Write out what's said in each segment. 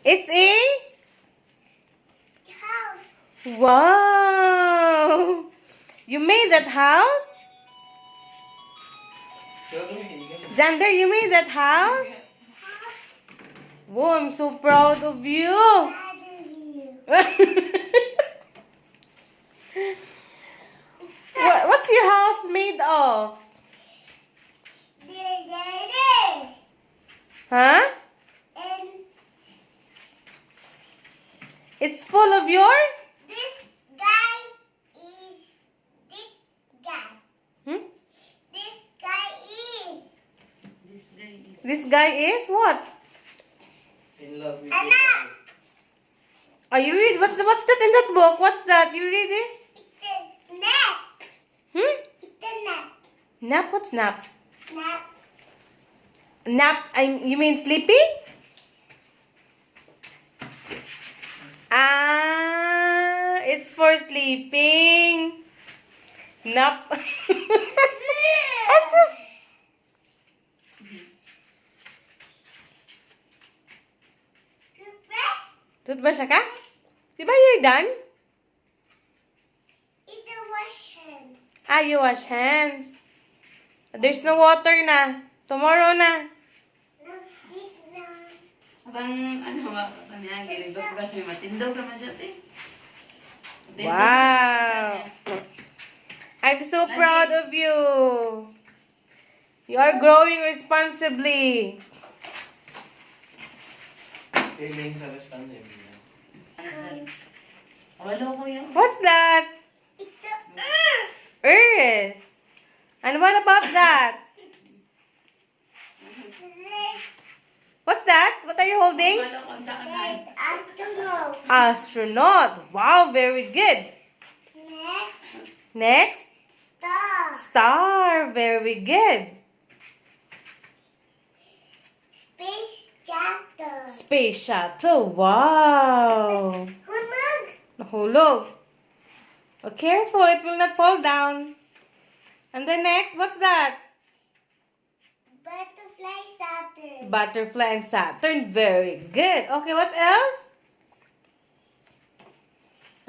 It's a house. wow. You made that house? Xander, you made that house? Whoa, I'm so proud of you. What's your house made of? Huh? And It's full of your? this guy is this guy. Hmm? This guy is This guy is what? In love with Anna. you. Oh, you read? What's that in that book? What's that? You read it? It's a nap. Hmm? It's a nap. Nap? What's nap? Nap. Nap? You mean sleeping? Ah, it's for sleeping. Nap. Toothbrush ka? Diba you're done? It's a wash hand. Ah, you wash hands. There's no water na. Tomorrow na. This one. Abang, kanya, giligot ba siya? Matindog naman siya, te. Wow. I'm so proud of you. You are growing responsibly. Feeling sa responsibility. Wala ko yun. What's that? It's a earth. Earth. And what about that? This What's that? What are you holding? Wala ko saan ay. is afternoon. Astronaut. Wow, very good. Next, Next. star. Star. Very good. Space shuttle. Space shuttle. Wow. Hulog. Nahulog. Oh, careful, it will not fall down. And then next, what's that? Butterfly Saturn. Butterfly and Saturn. Very good. Okay, what else?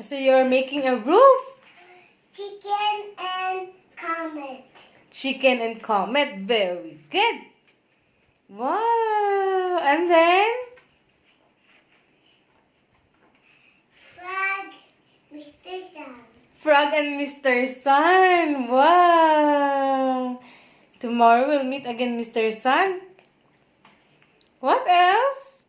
So you're making a roof. Chicken and comet. Chicken and comet. Very good. Wow. And then? Frog. Mr. Sun. Frog and Mr. Sun. Wow. Tomorrow we'll meet again, Mr. Sun. What else?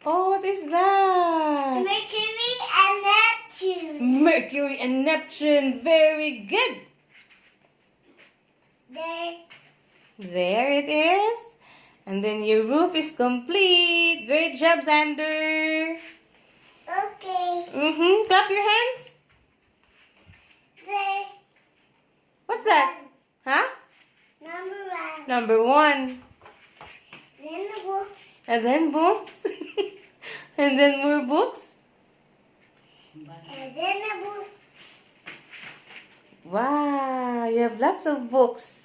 Oh, what is that? Mercury and Neptune. Mercury and Neptune. Very good. There it is. And then your roof is complete. Great job, Xander. Okay. Clap your hands. There. What's that? Huh? Number one. Number one. Then the books. And then books. And then more books. And then the book. Wow, you have lots of books.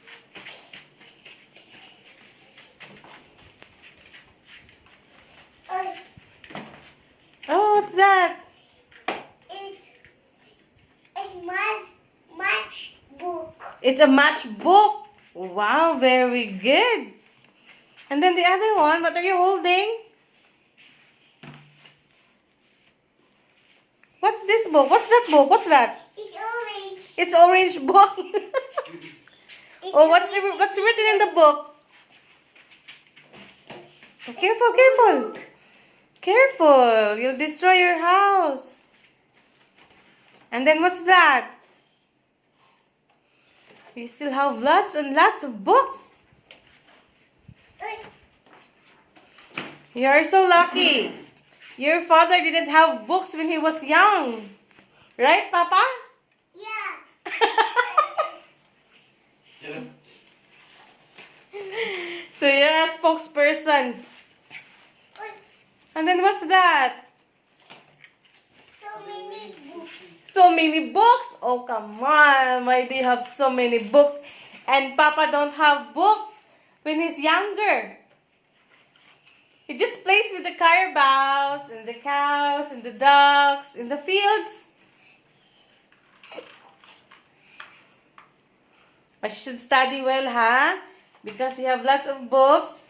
Uh, Oh, what's that? it's much book. It's a matchbook. Wow, very good. And then the other one, what are you holding? What's this book? What's that book? What's that? It's orange. It's orange book. It's Oh, what's written in the book? Oh, careful, careful. Careful. You'll destroy your house. And then what's that? You still have lots and lots of books. You are so lucky. Your father didn't have books when he was young. Right, Papa? Yeah. So you're a spokesperson. And then what's that? So many books. So many books? Oh, come on. Why do you have so many books? And Papa don't have books when he's younger. He just plays with the carabaos and the cows and the ducks in the fields. But you should study well, huh? Because you have lots of books.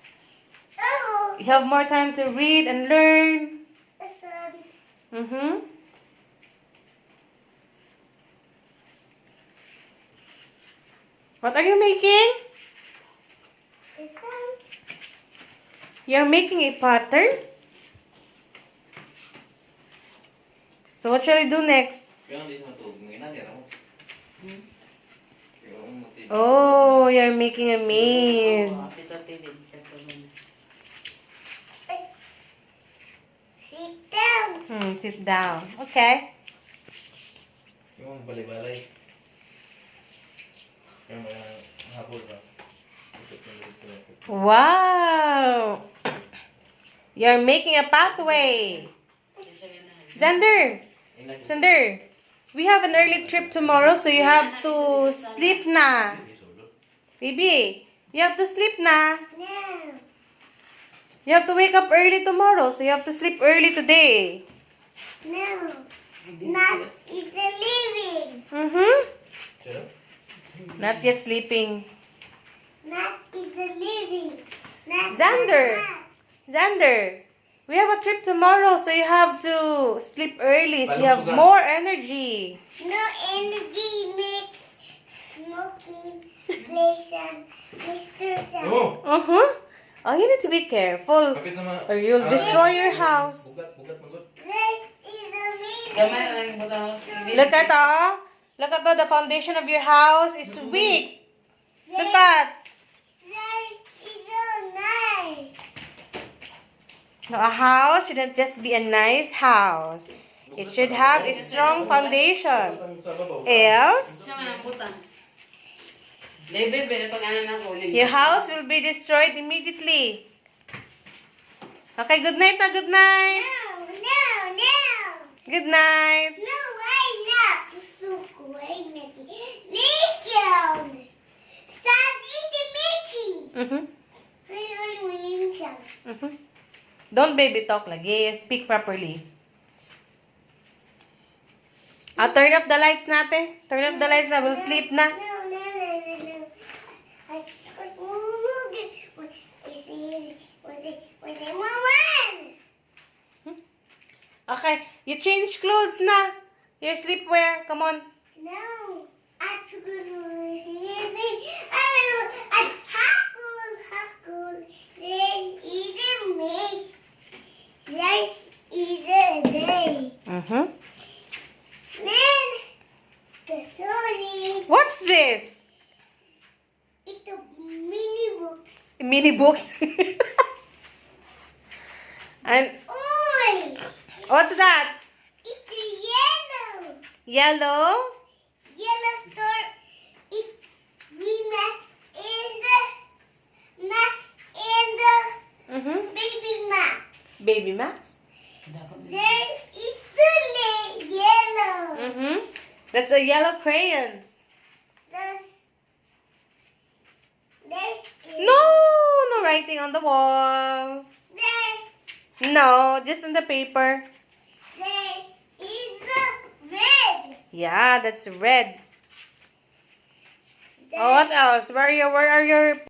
Oh, You have more time to read and learn. the sun. Mm-hmm. What are you making? The sun. You're making a pattern? So what shall we do next? Kaya hindi siya matulog. May inanira mo. Kaya mo matulog. Oh, you're making a maze. Ito tilid. Sit down. Sit down. Okay. Yung balay-balay. Yung mga hapol ba? Wow. You're making a pathway. Xander, we have an early trip tomorrow, so you have to sleep na. Baby, you have to sleep na. No. You have to wake up early tomorrow, so you have to sleep early today. No. Not even living. Mm-hmm. Sure? Not yet sleeping. Not even living. Not Xander. Xander, we have a trip tomorrow, so you have to sleep early, so you have more energy. No energy makes smoking place and Mr. Sun. Oh! Uh-huh. Oh, you need to be careful, Kapit naman. or you'll destroy your house. Bugat. This is a Gamay meeting. lang yung butang. Look at the foundation of your house is weak. Look at. There is a night. No, a house shouldn't just be a nice house. It should have a strong foundation. Else, Siya man ang butang. Bebe, pag ano na ko. your house will be destroyed immediately. Okay, good night, good night. No. Good night. No, why not? Suko, why not? Listen. Stop eating Mickey. Mm-hmm. Listen. Mm-hmm. Don't baby talk lagi. Speak properly. Turn off the lights natin. Turn off the lights na. We'll sleep na. No. Okay, you change clothes na. Your sleepwear. Come on. No. I took it to Hakul. There's either me. There's either they. Mm-hmm. Then, the story. What's this? It's a mini book. Mini books. And Oi! what's that? It's a yellow. Yellow? Yellow store. It's green Max and the Mm-hmm. baby Max. Baby Max? There is the yellow. Mm-hmm. That's a yellow crayon. There's No writing on the wall. there No, just on the paper. is the red. Yeah, that's red. There Oh, what else? Where are your